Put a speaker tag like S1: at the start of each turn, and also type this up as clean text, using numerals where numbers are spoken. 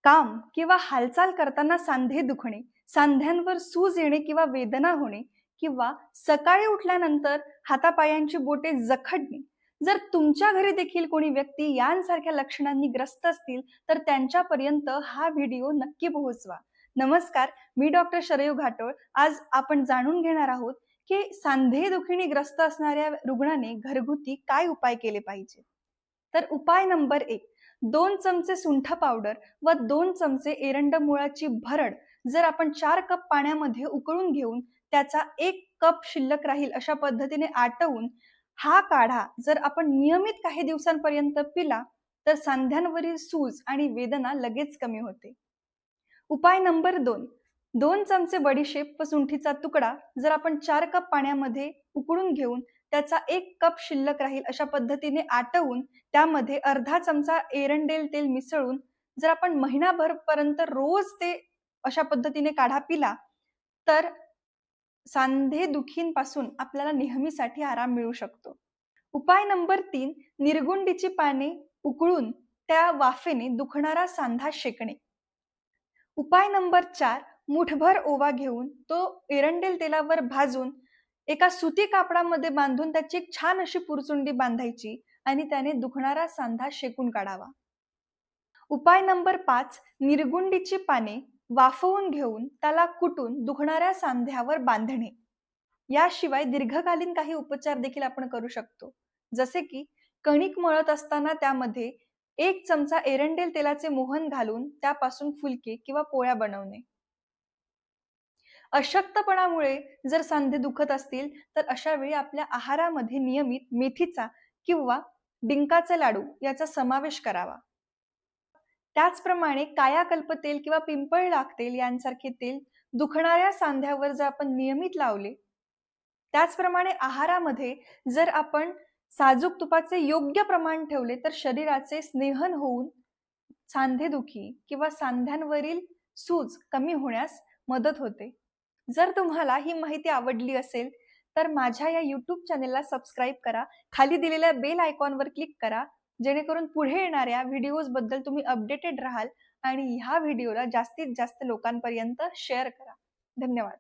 S1: काम किंवा हालचाल करताना सांधे दुखणे, सांध्यांवर सूज येणे किंवा वेदना होणे किंवा सकाळी उठल्यानंतर हातापायांची बोटे जखडणे. जर तुमच्या घरी देखील कोणी व्यक्ती यांसारख्या लक्षणांनी ग्रस्त असतील तर त्यांच्यापर्यंत हा व्हिडिओ नक्की पोहोचवा. नमस्कार, मी डॉक्टर शरयू घाटोळ. आज आपण जाणून घेणार आहोत की सांधेदुखीने ग्रस्त असणाऱ्या रुग्णाने घरगुती काय उपाय केले पाहिजे. तर उपाय नंबर 1, 2 चमचे सुंठ पावडर व 2 चमचे एरंड मुळाची भरड जर आपण 4 कप पाण्यामध्ये उकळून घेऊन त्याचा 1 कप शिल्लक राहील अशा पद्धतीने आटवून हा काढा जर आपण नियमित काही दिवसांपर्यंत पिला तर सांध्यांवरील सूज आणि वेदना लगेच कमी होते. उपाय नंबर 2, 2 चमचे बडीशेप व सुंठीचा तुकडा जर आपण 4 कप पाण्यामध्ये उकळून घेऊन त्याचा 1 कप शिल्लक राहील अशा पद्धतीने आटवून त्यामध्ये अर्धा चमचा एरंडेल तेल मिसळून जर आपण महिनाभर पर्यंत रोज ते अशा पद्धतीने काढा पिला तर सांधे दुखींपासून आपल्याला नेहमीसाठी आराम मिळू शकतो. उपाय नंबर 3, निरगुंडीची पाने उकळून त्या वाफेने दुखणारा सांधा शेकणे. उपाय नंबर 4, मुठभर ओवा घेऊन तो एरंडेल तेलावर भाजून एका सुती कापडामध्ये बांधून त्याची एक छान अशी पुरचुंडी बांधायची आणि त्याने दुखणारा सांधा शेकून काढावा. उपाय नंबर 5, निरगुंडीची पाने वाफवून घेऊन त्याला कुटून दुखणाऱ्या सांध्यावर बांधणे. याशिवाय दीर्घकालीन काही उपचार देखील आपण करू शकतो, जसे की कणिक मळत असताना त्यामध्ये 1 चमचा एरंडेल तेलाचे मोहन घालून त्यापासून फुलके किंवा पोळ्या बनवणे. अशक्तपणामुळे जर सांधे दुखत असतील तर अशा वेळी आपल्या आहारामध्ये नियमित मेथीचा किंवा डिंकाचे लाडू याचा समावेश करावा. त्याचप्रमाणे कायाकल्प तेल किंवा पिंपळाक तेल यांसारखे तेल दुखणाऱ्या सांध्यावर जर आपण नियमित लावले, त्याचप्रमाणे आहारामध्ये जर आपण साजूक तुपाचे योग्य प्रमाण ठेवले तर शरीराचे स्नेहन होऊन सांधेदुखी किंवा सांध्यांवरील सूज कमी होण्यास मदत होते. जर तुम्हाला ही माहिती आवडली असेल तर माझ्या या YouTube चॅनेलला सबस्क्राईब करा. खाली दिलेल्या बेल आयकॉनवर क्लिक करा, जेणेकरून पुढे येणाऱ्या व्हिडिओज बद्दल तुम्ही अपडेटेड राहाल आणि ह्या व्हिडिओला जास्तीत जास्त लोकांपर्यंत शेअर करा. धन्यवाद.